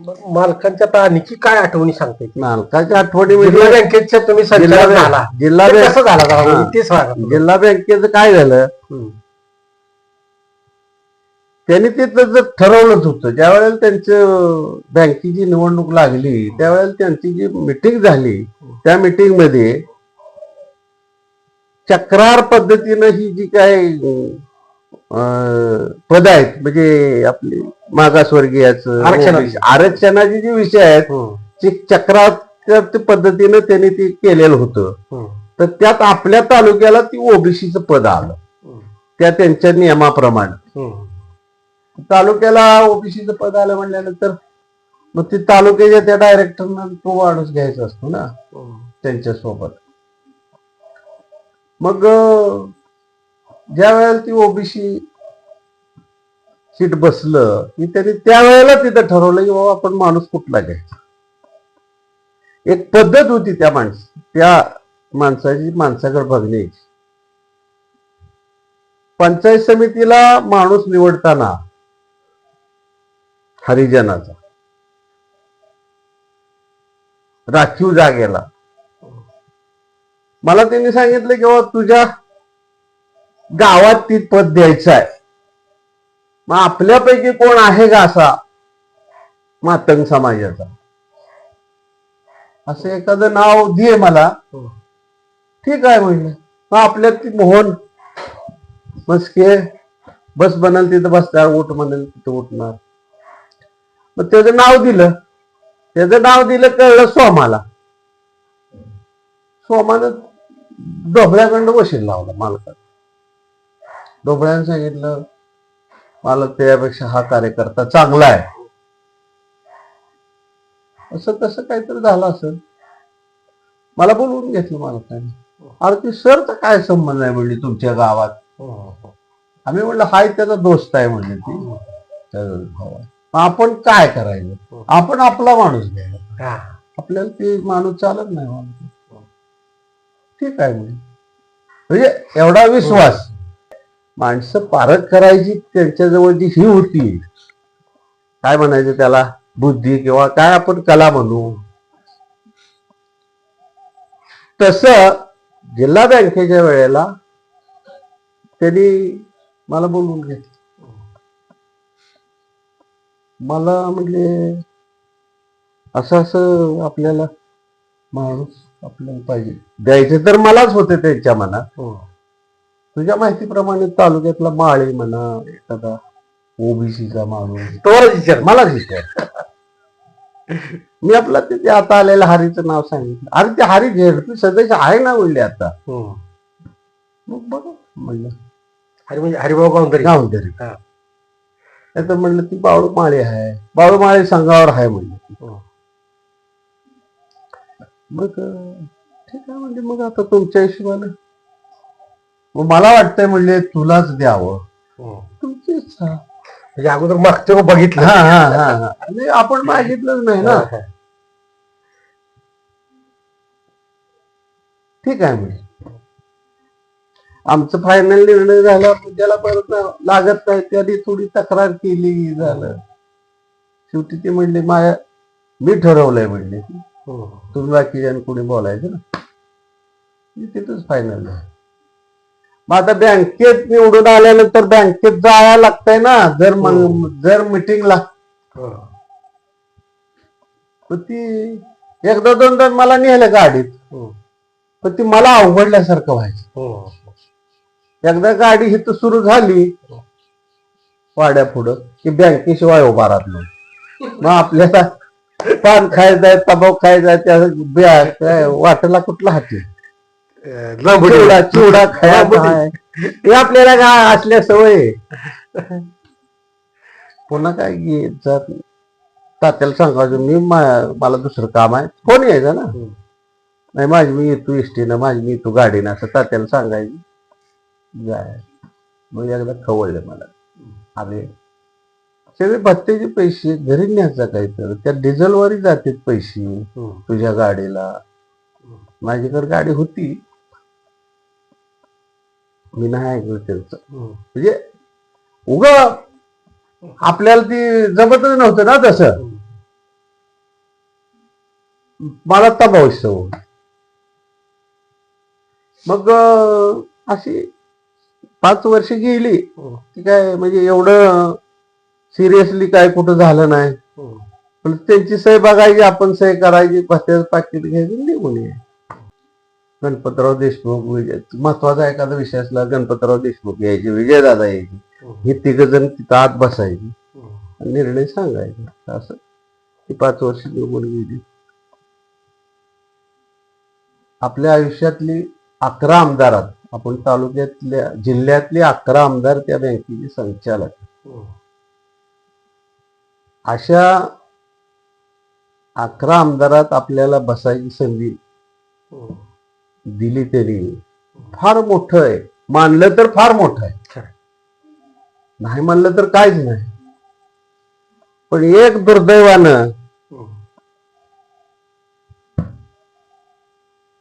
मालकांच्या आता आणखी काय आठवणी सांगता येतील? मालकाच्या आठवणी जिल्हा म्हणजे बँकेच्या तुम्ही संचालक झाला, जिल्हा ते बँक कसं झाला जरा म्हणजे ते सांगा. जिल्हा बँकेचं काय झालं, त्यांनी ते तसं ठरवलंच होतं. ज्या वेळेला त्यांचं बँकेची निवडणूक लागली त्यावेळेला त्यांची जी मिटिंग झाली त्या मिटिंग मध्ये चक्रार पद्धतीनं ही जी काय पद आहेत म्हणजे आपली मागासवर्गीयाचं आरक्षणाचे जे विषय आहेत ते चक्रार पद्धतीनं त्यांनी ते केलेलं होतं. तर त्यात आपल्या तालुक्याला ती ओबीसीचं पद आलं त्या त्यांच्या नियमाप्रमाणे. तालुक्याला ओबीसीचं पद आलं म्हणल्यानंतर मग ते तालुक्याच्या त्या डायरेक्टरना तो माणूस घ्यायचा असतो ना त्यांच्या सोबत. मग ज्या वेळेला ती ओबीसी सीट बसलं की त्यांनी त्यावेळेला तिथं ठरवलं की बाबा आपण माणूस कुठला घ्यायचा. एक पद्धत होती त्या माणसाची माणसाकडे बघण्याची. पंचायत समितीला माणूस निवडताना हरिजनाचा राखीव जागेला मला त्यांनी सांगितलं की बाबा तुझ्या गावात ती पद द्यायचं आहे. मग आपल्यापैकी कोण आहे का असा मातंग समाजाचा, असं एखादं नाव दे मला. ठीक आहे म्हणलं. मग आपल्यात ती मोहन मस्के बस बनाल तिथं बसणार, उठ म्हणाल तिथं उठणार. मग त्याचं नाव दिलं. कळलं सोमाला. सोमानं ढोबळ्याकडं वशील लावला मालकात. ढोबळ्यानं सांगितलं मला त्यापेक्षा हा कार्यकर्ता चांगला आहे. असं तसं काहीतरी झालं असेल. मला बोलवून घेतलं मालकाने. अरे ती सरचा काय संबंध आहे म्हणली तुमच्या गावात. आम्ही म्हणलं हाय त्याचा दोस्त आहे म्हणले ती. आपण काय करायचं, आपण आपला माणूस घ्यायला, आपल्याला ते माणूस चालत नाही माणूस. ठीक आहे म्हणजे एवढा विश्वास. माणसं पारख करायची त्यांच्याजवळ जी ही होती, काय म्हणायचं त्याला, बुद्धी किंवा काय आपण कला म्हणू. तसं जिल्हा बँकेच्या वेळेला त्यांनी मला बोलवून घेतलं. मला म्हणले असं असं आपल्याला माणूस आपल्याला पाहिजे. द्यायचे तर मलाच होते त्यांच्या मनात. तुझ्या माहितीप्रमाणे तालुक्यातला माळी म्हणा एखादा ओबीसीचा माणूस मलाच विचार. मी आपला तिथे आता आलेल्या हरीचं नाव सांगितलं. अरे ते हरी झेडपी सदस्य आहे ना म्हणले आता. मग बघा म्हणलं हरी म्हणजे हरिभाऊ गावंदरी. तर म्हणलं ती बाळू माळी आहे, बाळू माळी संघावर आहे म्हणले. मग ठीक आहे म्हणजे मग आता तुमच्या हिशोबाने मला वाटतंय म्हणले तुलाच द्यावं. तुमची इच्छा. म्हणजे अगोदर मागचं बघितलं. हा आपण मागितलंच नाही ना. ठीक आहे म्हणजे आमचं फायनल निर्णय झाला. त्याला परत लागत नाही त्याने थोडी तक्रार केली झालं. शेवटी ते म्हणले मी ठरवलंय म्हणले तुम्ही बाकीच्या कोणी बोलायचं ना. तिथंच फायनल झालं. मग आता बँकेत निवडून आल्यानंतर बँकेत जायला लागतंय ना जर मिटिंगला. ती एकदा दोनदा मला नेलं गाडीत. पण ती मला अवघडल्यासारखं व्हायचं. एकदा गाडी इथं सुरू झाली वाड्या पुढं की बँकेशिवाय उभा राहत नाही. मग आपल्याला पान खायचंय, तंबाखू खायचाय, त्या वाटेला कुठला हाती चिवडा खायचा हे आपल्याला काय असल्या सवय. पुन्हा काय जर तात्याला सांगायचं मी मला दुसरं काम आहे फोन यायचा ना. नाही माझी मी येतो एसटीनं, माझी मी येतो गाडीनं, असं तात्याला सांगायचं जाय. मग एकदा खवळलं मला. अरे सगळे भत्त्याचे पैसे घरी न्यायचा काहीतरी त्या डिझेलवरही जातात पैसे तुझ्या गाडीला. माझ्याकडे गाडी होती मी नाही ऐकलं त्यांचं. म्हणजे उगा आपल्याला ती जमतच नव्हतं ना तसं. मला तंबाखूची सवय होती. मग अशी 5 वर्ष गेली की काय म्हणजे एवढं सिरियसली काय कुठं झालं नाही. पण त्यांची सही बघायची, आपण सही करायची, पत्त्याचं पाकिट घ्यायचं, निघून यायचं. गणपतराव देशमुख, विजय, महत्वाचा एखादा विषय असला गणपतराव देशमुख यायचे, विजयदादा यायचे, हे तिघ जण तिथं आत बसायचे आणि निर्णय सांगायचे. असं ती 5 वर्ष निघून गेली. आपल्या आयुष्यातली 11 आमदारात आपण तालुक्यातल्या जिल्ह्यातले 11 आमदार त्या बँकेचे संचालक. अशा 11 आमदारात आपल्याला बसायची संधी दिली तरी फार मोठं आहे. मानलं तर फार मोठं आहे, नाही मानलं तर काहीच नाही. पण एक दुर्दैवानं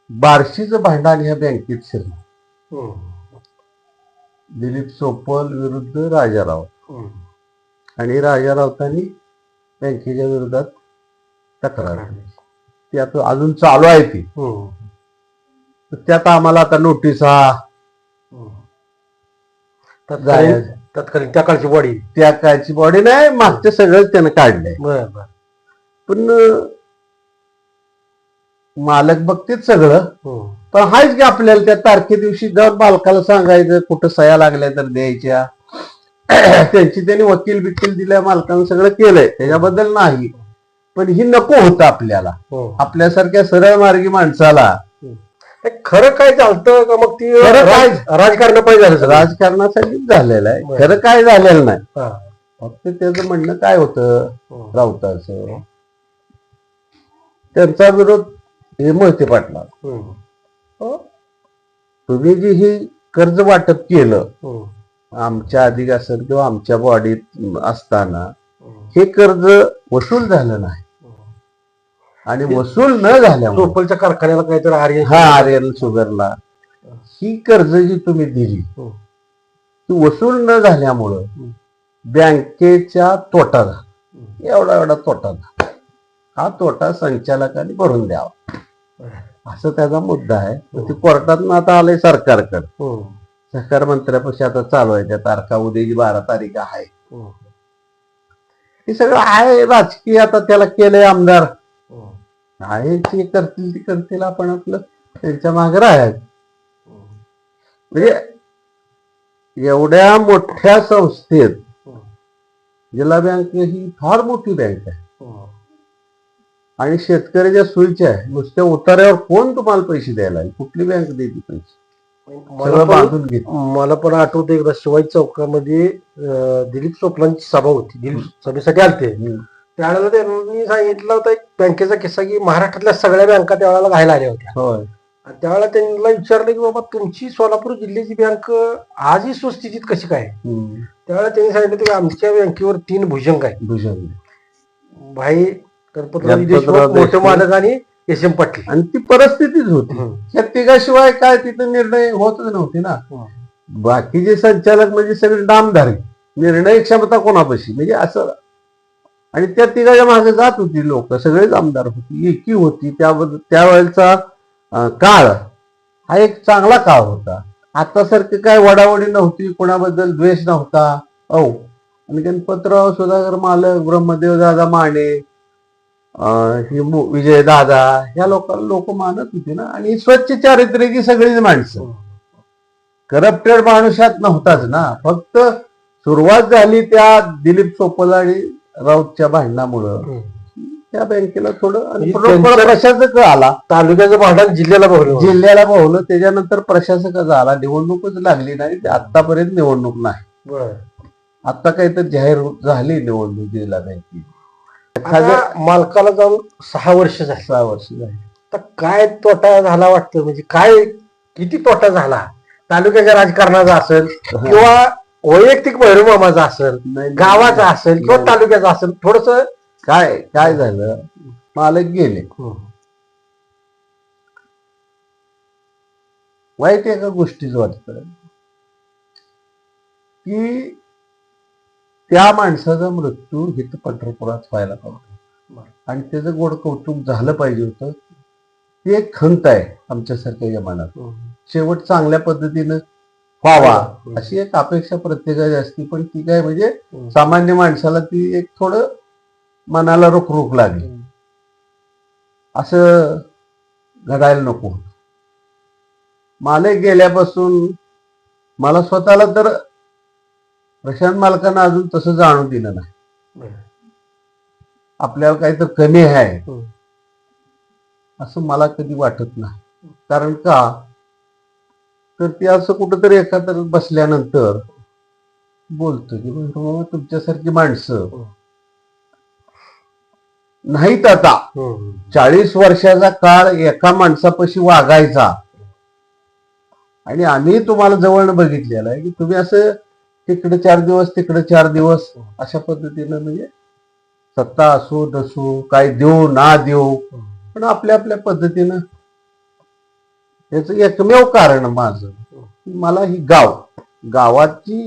बार्शीचं भांडण ह्या बँकेत शिरलं. दिलीप सोपल विरुद्ध राजा राऊत, आणि राजा राऊतांनी बँकेच्या विरोधात तक्रार केली. ती आता अजून चालू आहे. ती त्यात आम्हाला आता नोटिसा, तत्कालीन त्या काळची बॉडी, त्या काळची बॉडी नाही, मागचं सगळं त्यानं काढलंय. पण मालक बघतेच सगळं. पण हायच की आपल्याला त्या तारखे दिवशी जाऊन मालकाला सांगायचं, कुठं सह्या लागल्या तर द्यायच्या. त्यांची त्यांनी वकील बिकील दिल्या, मालकानं सगळं केलंय, त्याच्याबद्दल नाही. पण ही नको होतं आपल्याला, आपल्यासारख्या सरळ मार्गी माणसाला. खरं काय चालतं का मग ती राजकारण पाहिजे झालं, राजकारणासाठीच झालेलं आहे. खरं काय झालेलं नाही. फक्त त्याचं म्हणणं काय होतं राऊताचं, त्यांचा विरोध हे मोहिते पाटला, तुम्ही जी ही कर्ज वाटप केलं आमच्या अधिक असेल किंवा आमच्या बॉडीत असताना, हे कर्ज वसूल झालं नाही. आणि वसूल न झाल्यामुळे सोपलच्या कारखान्याला काहीतरी आर्यन शुगरला ही कर्ज जी तुम्ही दिली ती वसूल न झाल्यामुळं बँकेच्या तोटा झाला. एवढा एवढा तोटा झाला. हा तोटा संचालकांनी भरून द्यावा, असं त्याचा मुद्दा आहे. ती कोर्टात आता आलंय सरकारकडे. सहकार मंत्र्यापाशी आता चालू आहे. त्या तारखा उद्याची 12 तारीख आहे. हे सगळं आहे राजकीय. आता त्याला केलंय आमदार, आहे जे करतील ती करतील, आपण आपलं त्यांच्या मागे राहायचं. म्हणजे एवढ्या मोठ्या संस्थेत जिल्हा बँक ही फार मोठी बँक आहे आणि शेतकऱ्याच्या सोयीची आहे. नुसत्या उतार्यावर कोण तुम्हाला पैसे द्यायला, कुठली बँक देते पैसे, सगळं बांधून घेत. मला पण आठवतं एकदा शिवाजी चौकामध्ये दिलीप सोपलांची सभा होती. दिलीप सभेसाठी आलते. त्यावेळेला त्यांनी सांगितलं होतं एक बँकेचा किस्सा की महाराष्ट्रातल्या सगळ्या बँका त्यावेळेला घायला आल्या होत्या. आणि त्यावेळेला त्यांना विचारलं की बाबा तुमची सोलापूर जिल्ह्याची बँक आजही सुस्थितीत कशी काय. त्यावेळेला त्यांनी सांगितलं की आमच्या बँकेवर 3 भुजंग आहे. भाई गणपतराव देशमुख, मोठे मालक आणि एस.एम. पाटील. आणि ती परिस्थितीच होती. या तिघाशिवाय काय तिथं निर्णय होतच नव्हते ना. बाकीचे संचालक म्हणजे सगळे नामधारी, निर्णय क्षमता कोणापाशी म्हणजे असं. आणि त्या तिघाच्या मागे जात होती लोक, सगळेच आमदार होती, एकी होती. त्यावेळेचा काळ हा एक चांगला काळ होता. आता सारखं काय वडावडी नव्हती, कोणाबद्दल द्वेष नव्हता. आणि गणपतराव सुधाकर मालक, ब्रह्मदेव दादा माने, विजय दादा, ह्या लोकांना लोक मानत होते ना. आणि स्वच्छ चारित्र्याची सगळीच माणसं, करप्टेड माणूस यात नव्हताच ना. फक्त सुरुवात झाली त्या दिलीप सोपल आणि राऊतच्या भांडणामुळं त्या बँकेला थोडं प्रशासक आला. तालुक्याचं भांडण जिल्ह्याला भावलं. त्याच्यानंतर प्रशासकच आला. निवडणूकच लागली नाही. आतापर्यंत निवडणूक नाही. आता काही तर जाहीर झाली निवडणूक जिल्हा बँकेची. मालकाला जाऊन 6 वर्ष झाली. 6 वर्ष झाली. तर काय तोटा झाला वाटतं, म्हणजे काय किती तोटा झाला तालुक्याच्या राजकारणाचा असेल किंवा वैयक्तिक भैरवमामाचा असेल, गावाचा असेल किंवा तालुक्याचा असेल. थोडस काय झालं, मालक गेले. वाईट एका गोष्टीच वाटत की त्या माणसाचा मृत्यू इथं पंढरपुरात व्हायला पाहिजे. आणि त्याचं गोड कौतुक झालं पाहिजे होतं. ती एक खंत आहे आमच्यासारख्या मनात. शेवट चांगल्या पद्धतीनं व्हावा अशी एक अपेक्षा प्रत्येकाची असते, पण ती काय म्हणजे सामान्य माणसाला ती एक थोडं मनाला रुख लागली. असं घडायला नको. मला गेल्यापासून मला स्वतःला तर प्रशांत मालकांना अजून तसं जाणून दिलं नाही. आपल्याला काही तर कमी आहे असं मला कधी वाटत नाही. कारण का तर ते असं कुठंतरी एखादं बसल्यानंतर बोलतो की बाबा तुमच्यासारखी माणसं नाहीत आता. 40 वर्षाचा काळ एका माणसापाशी वागायचा आणि आम्ही तुम्हाला जवळ बघितलेलं आहे की तुम्ही असं तिकडे 4 दिवस तिकडे 4 दिवस अशा पद्धतीनं म्हणजे सत्ता असो नसो काय देऊ ना देऊ पण आपल्या आपल्या पद्धतीनं. याच एकमेव कारण माझं मला ही गावाची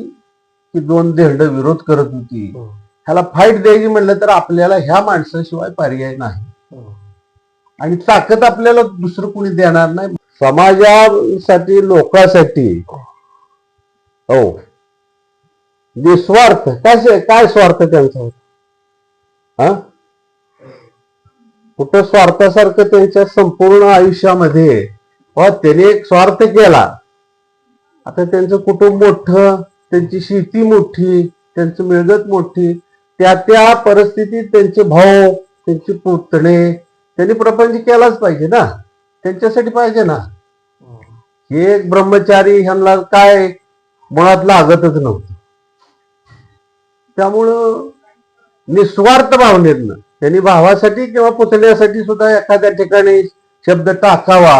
ही 2 धेंड विरोध करत होती. ह्याला फाईट द्यायची म्हणलं तर आपल्याला ह्या माणसाशिवाय पर्याय नाही आणि ताकद आपल्याला दुसरं कोणी देणार नाही. समाजासाठी लोकांसाठी हो निस्वार्थ काय स्वार्थ त्यांचा होता. कुठं स्वार्थासारखं त्यांच्या संपूर्ण आयुष्यामध्ये त्याने एक स्वार्थ केला. आता त्यांचं कुटुंब मोठं, त्यांची शेती मोठी, त्यांची मिळकत मोठी, त्या परिस्थितीत त्यांचे भाऊ त्यांचे पुतणे त्यांनी प्रपंच केलाच पाहिजे ना. त्यांच्यासाठी पाहिजे ना. हे एक ब्रह्मचारी ह्यांना काय मुळात लागतच नव्हतं. त्यामुळं निस्वार्थ भावनेतनं त्यांनी भावासाठी किंवा पुतण्यासाठी सुद्धा एखाद्या ठिकाणी शब्द टाकावा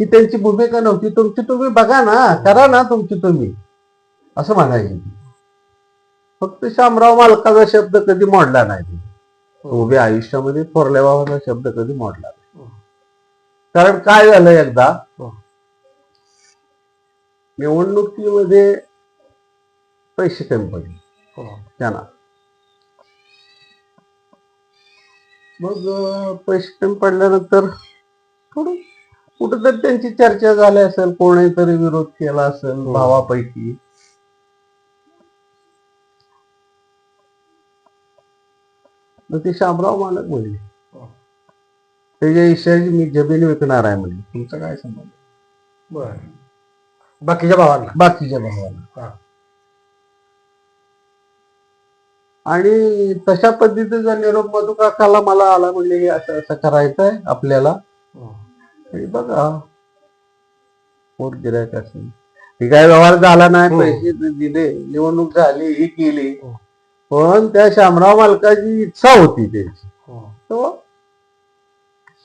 ही त्यांची भूमिका नव्हती. तुमची तुम्ही बघा ना, करा ना तुमची तुम्ही असं म्हणायचे. फक्त शामराव मालकाचा शब्द कधी मोडला नाही. उभ्या आयुष्यामध्ये थोरल्या भावाचा शब्द कधी मोडला नाही. कारण काय झालं एकदा निवडणुकीमध्ये पैसे कमी पडले त्यांना. मग पैसे कमी पडल्यानंतर थोडं कुठंतरी त्यांची चर्चा झाली असेल, कोणीतरी विरोध केला असेल भावापैकी. मग ते शामराव मालक म्हणले त्याच्या ईशाची मी जमीन विकणार आहे म्हणजे. तुमचा काय संबंध? बर बाकीच्या भावाला आणि तशा पद्धतीचा निरोप मधु काकाला मला आला. म्हणजे हे असं असं करायचंय आपल्याला. बघा पोट गिरायक असेल ही काय व्यवहार झाला नाही. पैसे दिले, निवडणूक झाली, ही केली, पण त्या शामराव मालकाची इच्छा होती त्यांची.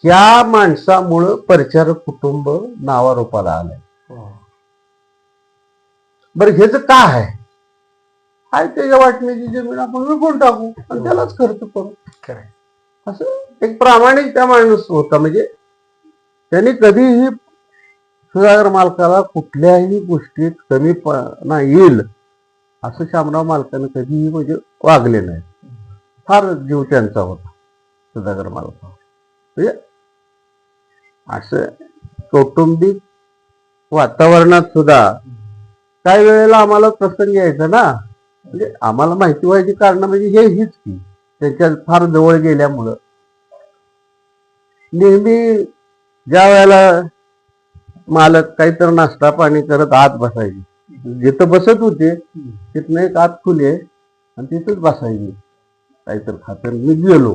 ह्या माणसामुळं परिचारक कुटुंब नावारूपाला आलंय. बरं हेच काय आहे? हाय त्याच्या वाटण्याची जमीन आपण विकून टाकू आणि त्यालाच खर्च करू. असं एक प्रामाणिक त्या माणूस होता. म्हणजे त्यांनी कधीही सुधाकर मालकाला कुठल्याही गोष्टीत कमीपणा येईल असं शामराव मालकानं कधीही म्हणजे वागले नाही. फार जीव त्यांचा होता सुधाकर मालका. म्हणजे असं कौटुंबिक वातावरणात सुद्धा काही वेळेला आम्हाला प्रसंग यायचा ना. म्हणजे आम्हाला माहिती व्हायची कारण म्हणजे हीच की त्यांच्या फार जवळ गेल्यामुळं नेहमी ज्या वेळेला मालक काहीतरी नाश्ता पाणी करत आत बसायचे. जिथं बसत होते तिथनं एक आत खुले आणि तिथंच बसायचे काहीतरी खातर. मी गेलो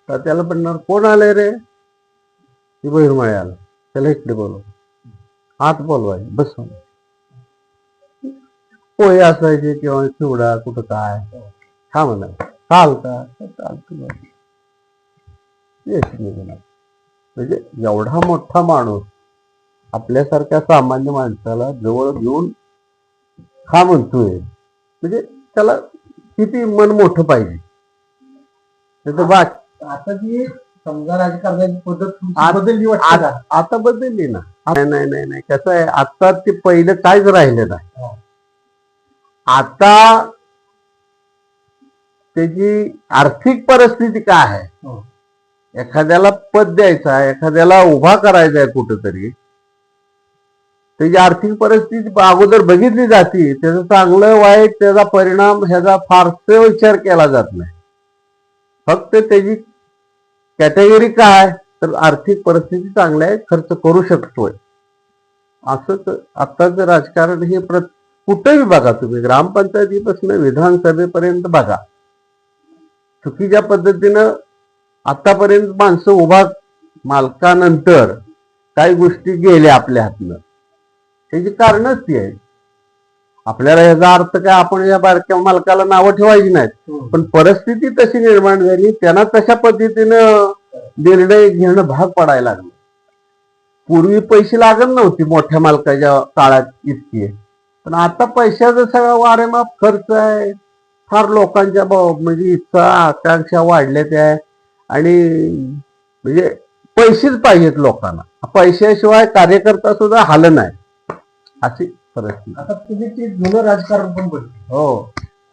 तर त्याला म्हणणार कोण आलंय रे? ती बहिरमाळे आला. त्याला इकडे बोलव, आत बोलवाय बस. पोहे असायचे किंवा चिवडा कुठं काय हा म्हणा चालता चालतं. म्हणजे एवढा मोठा माणूस आपल्यासारख्या सामान्य माणसाला जवळ घेऊन हा म्हणतोय म्हणजे त्याला किती मन मोठं पाहिजे. आता ती समजा राजकारणाची पद्धत बदलली वाटते. आता बदलली ना. नाही कसं आहे आता ते पहिलं काहीच राहिलं नाही. आता त्याची आर्थिक परिस्थिती काय आहे, हो. एखाद्याला पद द्यायचं आहे, एखाद्याला उभा करायचा आहे कुठंतरी, त्याची आर्थिक परिस्थिती अगोदर बघितली जाते. त्याचं चांगलं वाईट त्याचा परिणाम ह्याचा फारसा विचार केला जात नाही. फक्त त्याची कॅटेगरी काय, तर आर्थिक परिस्थिती चांगली आहे, खर्च करू शकतोय. असंच आत्ताचं राजकारण हे कुठेही बघा तुम्ही, ग्रामपंचायतीपासून विधानसभेपर्यंत बघा, चुकीच्या पद्धतीनं आतापर्यंत माणसं उभा मालकानंतर काही गोष्टी गेल्या आपल्या हातनं. त्याची कारणच ती आहेत. आपल्याला याचा अर्थ काय, आपण या बारक्या मालकाला नावं ठेवायची नाहीत, पण परिस्थिती तशी निर्माण झाली, त्यांना तशा पद्धतीनं निर्णय घेणं भाग पडायला लागलं. पूर्वी पैसे लागत नव्हते मोठ्या मालकाच्या काळात इतके, पण आता पैशाचा सगळा वारेमाप खर्च आहे. फार लोकांच्या म्हणजे इच्छा आकांक्षा वाढल्या त्या, आणि म्हणजे पैसेच पाहिजेत लोकांना, पैशाशिवाय कार्यकर्ता सुद्धा हाल नाही, अशी परिस्थिती. आता तुम्ही ते जुनं राजकारण पण बघितलं, हो,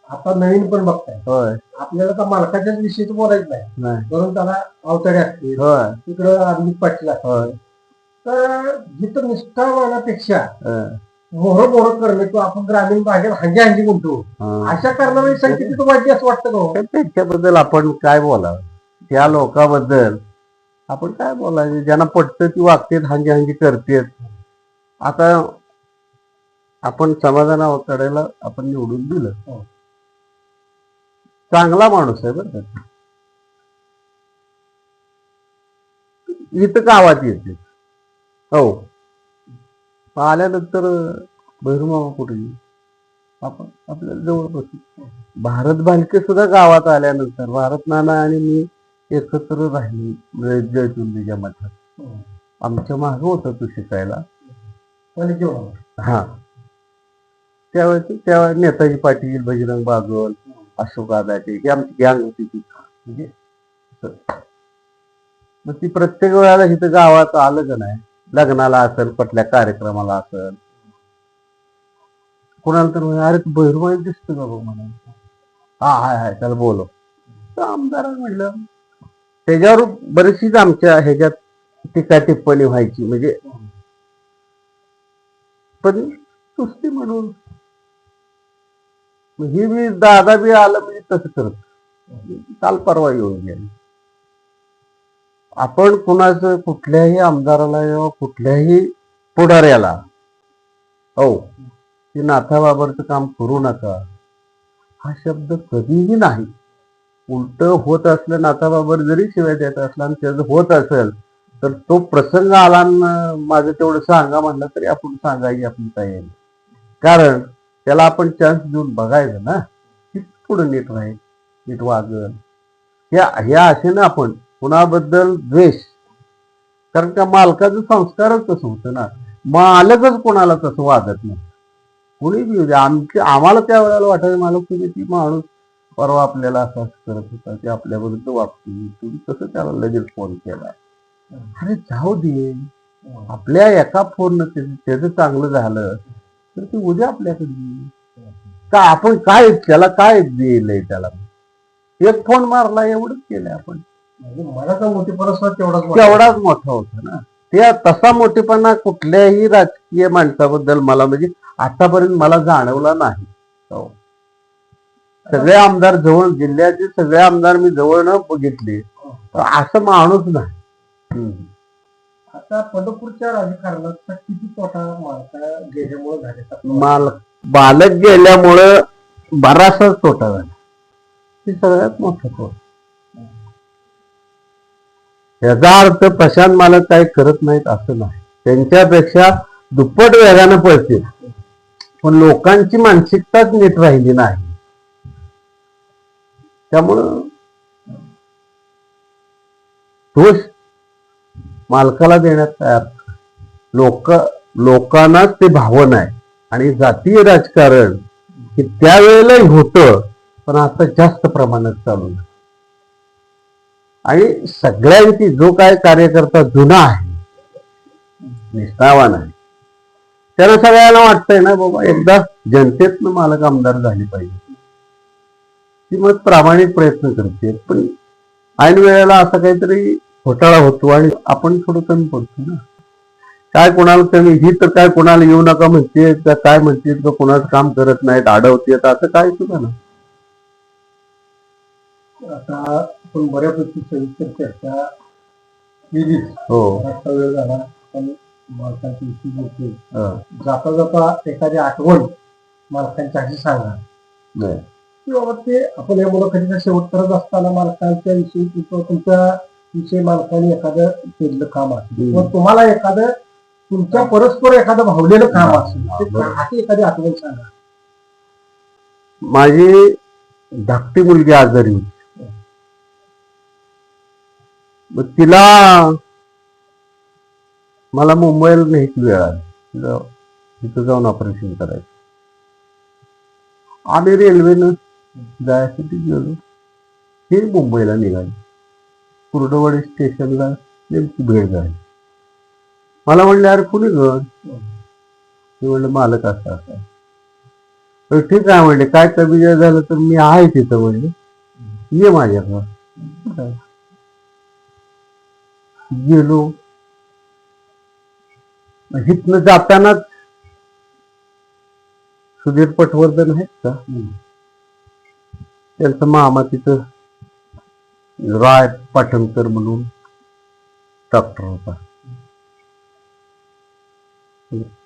आता नवीन पण बघताय. होय, आपल्याला तर मालकाच्याच विषयीच बोलायचं नाही, नाही, म्हणून त्याला अवतडे असतील, होय, तिकडं अरविंद पाटील असतील. होय, तर जिथं निष्ठावानापेक्षा मोहरं करणे, तो आपण ग्रामीण भागात हांजी हांजी म्हणतो, अशा कारणामुळे संख्या तिथं वाढली असं वाटतं का? त्याच्याबद्दल आपण काय बोलावं, त्या लोकांबद्दल आपण काय बोलायचं, ज्यांना पटतं ती वागतेत, हांजी हांजी करतेत. आता आपण समाधान अवतड्याला आपण निवडून दिलं, चांगला माणूस आहे बरं का, इथं गावात येते. हो, आल्यानंतर भैरूमामा कुठे, आपण आपल्याला जवळ बसू. भारत भालके सुद्धा गावात आल्यानंतर भारत नाना आणि मी एकत्र राहिली जयचुंडीच्या मठात. आमच्या मागं होता तो शिकायला. हा, त्यावेळेस त्या नेताजी पाटील, बजरंग बागल, अशोक आदाटे ही आमची गँग होती ती. म्हणजे मग ती प्रत्येक वेळेला इथं गावात आलं का नाही, लग्नाला असेल, कुठल्या कार्यक्रमाला असेल, कोणाला तर अरे तू भैरूमाई दिसतो का बघ म्हणा, हा हाय हाय त्याला बोलव. आमदार म्हटलं, त्याच्यावर बरीचशीच आमच्या ह्याच्यात टीका टिप्पणी व्हायची, म्हणजे पण सुस्ती म्हणून ही मी दादा बी आलं म्हणजे तसं करत. काल परवा येऊन गेले. आपण कुणाचं कुठल्याही आमदाराला किंवा कुठल्याही पुढाऱ्याला हो की नाथाबाबरचं काम करू नका हा शब्द कधीही नाही. उलट होत असलं, नाथाबाबर जरी शिवाय देत असला आणि त्याचं होत असेल तर तो प्रसंग आला, माझं तेवढं सांगा म्हणलं तरी आपण सांगायची आपली तयारी. कारण त्याला आपण चान्स देऊन बघायचं ना, की पुढे नीट राहील, नीट वागल. ह्या आशेनं आपण कुणाबद्दल द्वेष, कारण का मालकाचं संस्कारच तसं होतं ना, मालकच कोणाला तसं वागत नाही. कुणी बी आम्हाला त्या वेळेला वाटायचं मालक तुम्ही ती माणूस परवा आपल्याला असं करत होता, ते आपल्याबरोबर वागतो, तुम्ही तसं त्याला लगेच फोन केला. अरे जाऊ दे, आपल्या एका फोन त्याचं चांगलं झालं तर ते उद्या आपल्याकडे का आपण काय त्याला काय दिलंय, त्याला एक फोन मारला एवढंच केलंय आपण. मनाचा मोठेपणा तेवढाच मोठा होता ना. ते तसा मोठेपणा कुठल्याही राजकीय माणसाबद्दल मला म्हणजे आतापर्यंत मला जाणवला नाही. सगळे आमदार जवळ, जिल्ह्याचे सगळे आमदार मी जवळ न बघितले, असं माणूस नाही. आता पंढरपूरच्या राजकारणाचा किती तोटा मालका गेल्यामुळे झाले? बालक गेल्यामुळं बराचसा तोटा झाला, हे सगळ्यात मोठा तोटा. याचा अर्थ प्रशांत मालक काही करत नाहीत असं नाही, त्यांच्यापेक्षा दुप्पट वेगानं पळतील, पण लोकांची मानसिकताच नीट राहिली नाही. त्यामुळं दोष मालकाला देण्यात तयार, लोकांनाच ते भावना आहे. आणि जातीय राजकारण हे त्यावेळेलाही होतं, पण आता जास्त प्रमाणात चालू आहे. आणि सगळ्यांची जो काय कार्यकर्ता जुना आहे, निष्ठावान आहे, त्याला सगळ्यांना वाटतंय ना बाबा एकदा जनतेतनं मालक आमदार झाले पाहिजे. ती मग प्रामाणिक प्रयत्न करते, पण ऐन वेळेला असा काहीतरी घोटाळा होतो आणि आपण थोडं कमी पडतो ना. काय कोणाला कमी, ही तर काय कोणाला येऊ नका म्हणते का काय म्हणते का कोणाचं काम करत नाहीत, अडवते, असं काय सुद्धा ना. आता आपण बऱ्यापैकी सविस्तर चर्चा केली. हो. बराचसा वेळ झाला. आपण मालकांच्या विषयी बोलतोय. जाता जाता एखादी आठवण मालकांच्या अशी सांगा की बाबा ते आपण या मुलाखतीचा शेवट करत असताना मालकांच्या विषयी किंवा तुमच्या विषयी मालकाने एखादं केलेलं काम असेल किंवा तुम्हाला एखादं तुमच्या परस्पर एखादं भावलेलं काम असेल, अशी एखादी आठवण सांगा. माझी धाकटी मुलगी आजारी होती. मग तिला मला मुंबईला न्यायची वेळ आली. तिथं जाऊन ऑपरेशन करायचं. आम्ही रेल्वेनं जायसाठी गेलो. हे मुंबईला निघाली. कुर्डुवाडी स्टेशनला नेमकी भेट झाली. मला म्हणले, अरे कुणी घर? मी म्हणलं मालक असा असा. ठीक आहे म्हणले, काय कमी जास्त झालं तर मी आहे तिथं म्हणले, ये माझ्याकडं. गेलो. इथनं जातानाच सुधीर पटवर्धन आहेत का, त्यांचा मामा तिथं राय पाटणकर म्हणून डॉक्टर होता.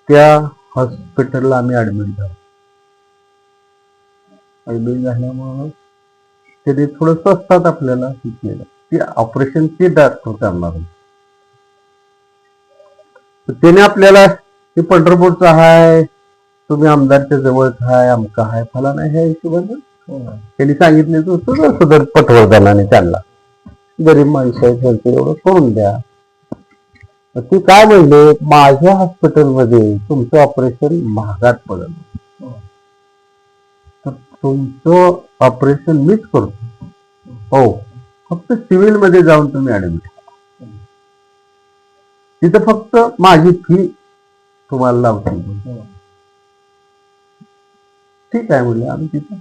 त्या हॉस्पिटलला आम्ही ऍडमिट झालो. ऍडमिट झाल्यामुळं त्याने थोडं स्वस्तात आपल्याला हे केलं. ते ऑपरेशन ते डॉक्टर करणार होते. त्याने आपल्याला ते पंढरपूरचं आहे, तुम्ही आमदारच्या जवळच आहे, अमका आहे, फला नाही, ह्या हिशोबाने त्यांनी सांगितले सुधीर पटवर्धनाने त्यांना गरीब माणसं आहेत एवढं करून द्या. ती काय म्हणले, माझ्या हॉस्पिटलमध्ये तुमचं ऑपरेशन महागात पडेल, तर तुमचं ऑपरेशन मीच करतो. हो, फक्त सिव्हिल मध्ये जाऊन तुम्ही ऍडमिट, तिथं फक्त माझी फी तुम्हाला लावतो. ठीक आहे म्हणले. आम्ही तिथं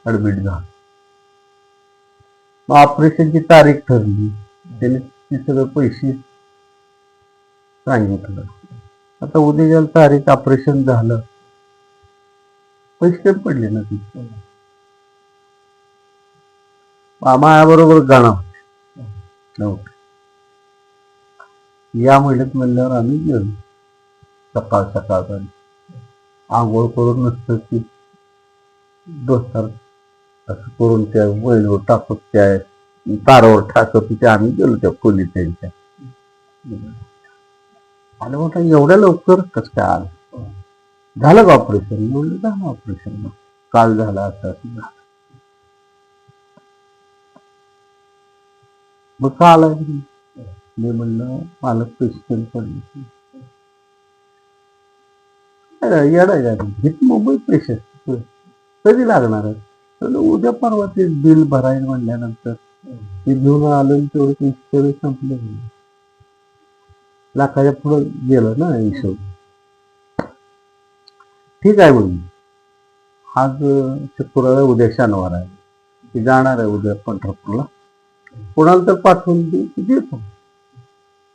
ऍडमिट झालो. मग ऑपरेशनची तारीख ठरली. त्याने ती सगळं पैसे सांगितलं. आता उद्या तारीख ऑपरेशन झालं, पैसे पडले ना तिथे. मायाबरोबर गाणं नव्हतं. या महिन्यात म्हणल्यावर आम्ही गेलो. सकाळ सकाळ आंघोळ करून नसतं की डोसर असं करून त्या वळीवर टाकत, त्या तारावर टाकत, त्या आम्ही गेलो त्या खोलीत त्यांच्या. आणि मोठा एवढ्या लवकर कसं काय आलं? झालं का ऑपरेशन? म्हणलं झालं ऑपरेशन, काल झालं असं असं. मग का आलाय? मी म्हणलं मालक पैसे पडले. येडा मुंबईत पैसे कधी लागणार आहे? उद्या परवा ते बिल भरायला म्हणल्यानंतर ते घेऊन आलं, तेवढे पैसे संपले. लाखाच्या पुढे गेलं ना हिशोब. ठीक आहे म्हणून आज शुक्रवार, उद्या शनिवार आहे, ती जाणार आहे उद्या पंढरपूरला. कोणाला तर पाठवून देतो,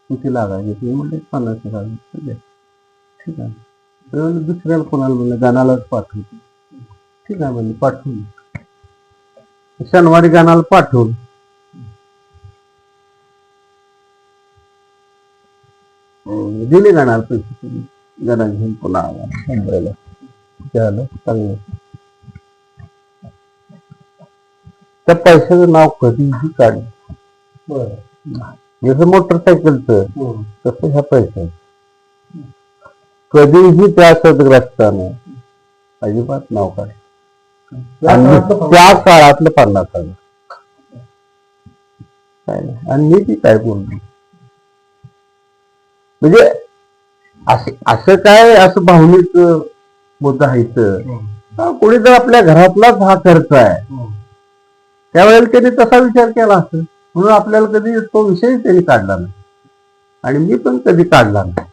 किती लागायचे ते म्हणले 50,000. ठीक आहे. दुसऱ्याला कोणाला म्हणलं गाणालाच पाठवतो. ठीक आहे म्हणले, पाठवून. शनिवारी गाणाला पाठवून दिले गाणाला पैसे. गाणा घेऊन पुन्हा मुंबईला झालं चांगलं. त्या पैशाचं नाव कधीही काढलं, जसं मोटरसायकलचं तसं ह्या पैशाचं कधीही त्या सदग्रस्तानं अजिबात नाव काढ. त्या काळातलं 50,000 काय नाही. आणि मी ती काय बोललो म्हणजे असं काय, असं भावनिक मुद्दा आहे. कोणी जर आपल्या घरातलाच हा खर्च आहे, त्यावेळेला त्यांनी तसा विचार केला असेल, म्हणून आपल्याला कधी तो विषय त्यांनी काढला नाही आणि मी पण कधी काढला नाही.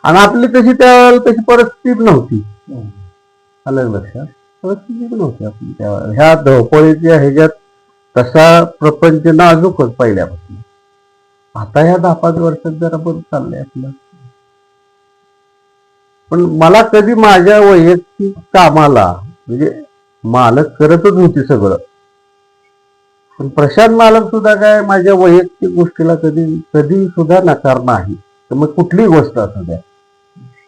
आणि आपली तशी त्यावेळेला तशी परिस्थिती नव्हती. आलं लक्षात. परिस्थिती पण होती आपली त्यावेळेला. ह्या धावपळीच्या ह्याच्यात तसा प्रपंच नाजूकच पहिल्यापासून. आता ह्या 10-5 वर्षात जरा बरं चाललंय आपलं. पण मला कधी माझ्या वैयक्तिक कामाला म्हणजे मालक करतच होती सगळं, पण प्रशांत मालक सुद्धा काय माझ्या वैयक्तिक गोष्टीला कधी सुद्धा नकार नाही. तर मग कुठलीही गोष्ट असू द्या,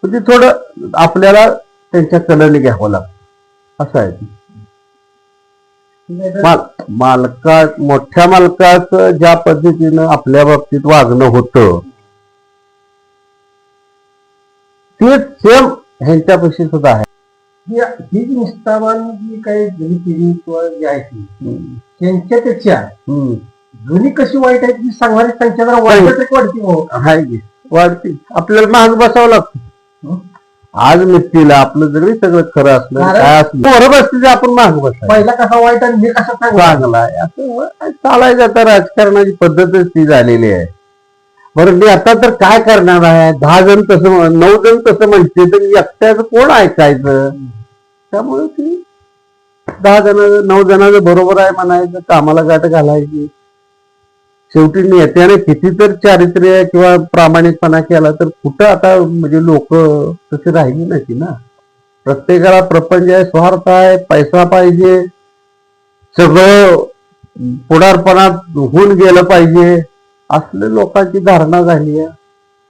पण ती थोडं आपल्याला त्यांच्या कलेने घ्यावं लागतं असं आहे ती. मोठ्या मालकाचं ज्या पद्धतीनं आपल्या बाबतीत वागणं होतं तेच सेम ह्यांच्यापाशी सुद्धा आहे. ही जी निष्ठावान जी काही जुनी पिढी किंवा जी आहे ती त्यांच्यापेक्षा जुनी कशी वाईट आहे ती सांगणारी संख्या जरा वाढती वाढते. आपल्याला महाग बसावं लागतं. आज निघतीला आपलं जरी सगळं खरं असलं काय असलं बरोबर असते आपण महाग बसायचं. पहिला कसा वाईट आणि हे कसा चांगला आहे असं चालायचं. आता राजकारणाची पद्धतच ती झालेली आहे. बरं मी आता तर काय करणार आहे, 10 जण तसं 9 जण तसं म्हणते तर एकट्याचं कोण ऐकायचं. त्यामुळे ती 10 जण 9 जणांचं बरोबर आहे म्हणायचं, कामाला गाठ घालायची. शेवटी नेत्याने किती तर चारित्र्य किंवा प्रामाणिकपणा केला तर कुठं आता म्हणजे लोक तशी राहिली नाही ना. प्रत्येकाला प्रपंच आहे, स्वार्थ आहे, पैसा पाहिजे, सगळं पुढारपणात होऊन गेलं पाहिजे असले लोकांची धारणा झाली आहे.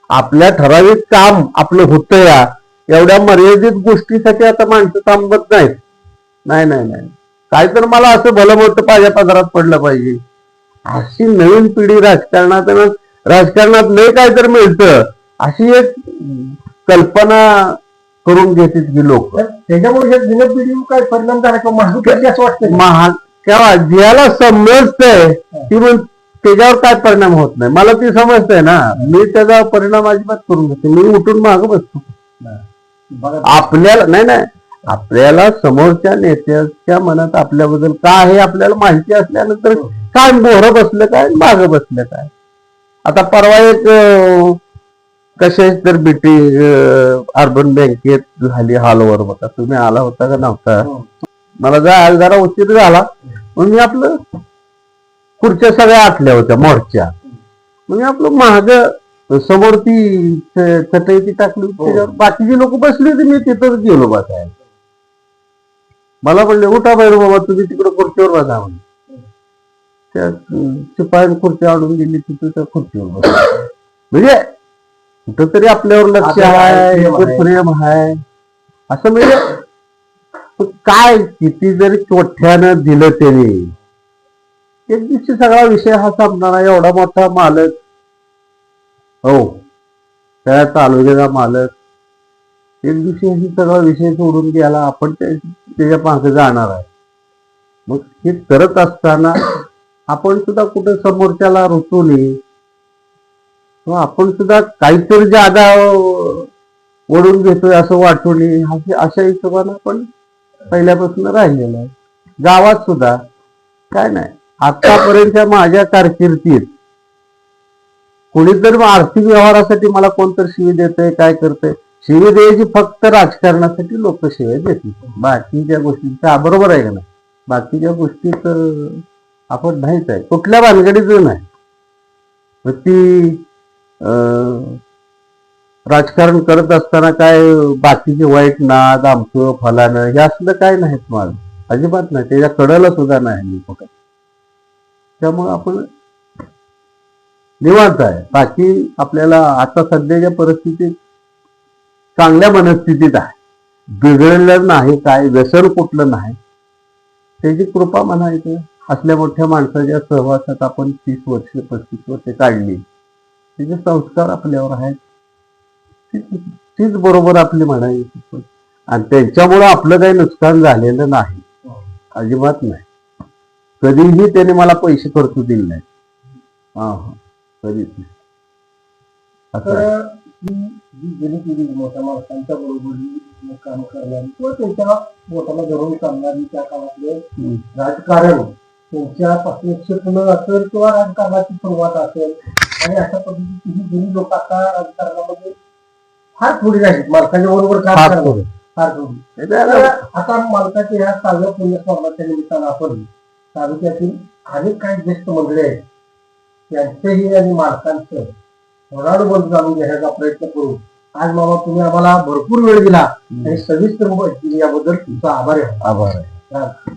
आपल्या ठराविक काम आपलं होतं या एवढ्या मर्यादित गोष्टीसाठी आता माणसं थांबत नाहीत. नाही काय तर मला असं भलं मोठं माझ्या पदरात पडलं पाहिजे अशी नवीन पिढी राजकारणात लय काय तर मिळतं अशी एक कल्पना करून घेतात की लोक. त्याच्यामुळे जुन्या पिढी काय परिणाम झाला किंवा असं वाटतं तेव्हा ज्याला समजतंय ती पण त्याच्यावर काय परिणाम होत नाही. मला ती समजतंय ना, मी त्याचा परिणाम अजिबात करून घेतो. मी उठून माग बसतो. आपल्याला नाही आपल्याला समोरच्या नेत्याच्या मनात आपल्याबद्दल काय आहे आपल्याला माहिती असल्यानंतर काय मोहरं बसलं काय मागं बसलं काय. आता परवा एक कशाच तर मीटिंग अर्बन बँकेत झाली हॉलवर. बघा तुम्ही आला होता का नव्हता, मला जरा उशीर झाला म्हणून मी आपलं खुर्च्या सगळ्या आटल्या होत्या मोर्चा म्हणजे आपलं महाग समोर ती चटई ती टाकली त्याच्यावर बाकीची लोक बसली होती. मी तिथंच गेलो बसायला. मला म्हणले उठा बाहेर बाबा तुम्ही तिकडे खुर्चीवर बसा म्हणून. त्या शिपायाने खुर्ची आणून दिली तिथं त्या खुर्चीवर बसला. म्हणजे कुठंतरी आपल्यावर लक्ष आहे, प्रेम आहे असं. म्हणजे काय किती जरी चोठ्यानं दिलं त्याने एक दिवशी सगळा विषय हा संपणार. एवढा मोठा मालक, हो त्या तालुक्याचा मालक, एक दिवशी सगळा विषय सोडून गेला. आपण त्याच्या मागे जाणार आहे. मग हे करत असताना आपण सुद्धा कुठे समोरच्याला रुचू नये किंवा आपण सुद्धा काहीतरी जादा ओढून घेतोय असं वाटू नये अशा हिशोबाने आपण पहिल्यापासून राहिलेलं आहे. गावात सुद्धा काय नाही आतापर्यंतच्या माझ्या कारकिर्दीत कोणीतरी आर्थिक व्यवहारासाठी मला कोणतरी शिवी देतंय काय करतंय. शिवी द्यायची फक्त राजकारणासाठी लोक शिवी देतील. बाकीच्या गोष्टी बरोबर आहे का नाही, बाकीच्या गोष्टीत आपण नाहीच आहे कुठल्या भानगडीच नाही. ती राजकारण करत असताना काय बाकीचे वाईट नाद आमचं फलानं हे असलं काय नाहीत माझं अजिबात नाही. त्याच्या कडेला सुद्धा नाही मी कुठं. त्यामुळे आपण निवांत आहे. बाकी आपल्याला आता सध्याच्या परिस्थितीत चांगल्या मनस्थितीत आहे. बिघडलेलं नाही, काय व्यसन कुठलं नाही. त्याची कृपा म्हणायचं. असल्या मोठ्या माणसाच्या सहवासात आपण 30 वर्ष 35 वर्ष काढली. त्याचे संस्कार आपल्यावर आहेत. तीच बरोबर आपली म्हणायची. आणि त्यांच्यामुळं आपलं काही नुकसान झालेलं नाही, अजिबात नाही. कधीही त्याने मला पैसे खर्च दिले नाही. कधीच नाही. जुनी पिढी मोठ्या माणसांच्या बरोबरी काम करणारी किंवा त्यांच्या पोटाला धरून चालणारी त्या काळातले राजकारण त्यांच्यापासून शिकणं असेल किंवा राजकारणाची सुरुवात असेल. आणि अशा पद्धतीची ही जुनी लोक आता राजकारणामध्ये फार थोडी राहिली. माणसाच्या बरोबर काम करणार फार कमी. आता मालकाच्या ह्या चांगल्या पुण्यस्मरणाच्या निमित्तानं आपण तालुक्यातील अनेक काही ज्येष्ठ मंडळी आहेत त्यांचेही आणि मालकांचं होणारं जाणून घेण्याचा प्रयत्न करू. आज मामा तुम्ही आम्हाला भरपूर वेळ दिला आणि सविस्तर माहिती दिली याबद्दल तुमचा आभार आहे. आभार आहे.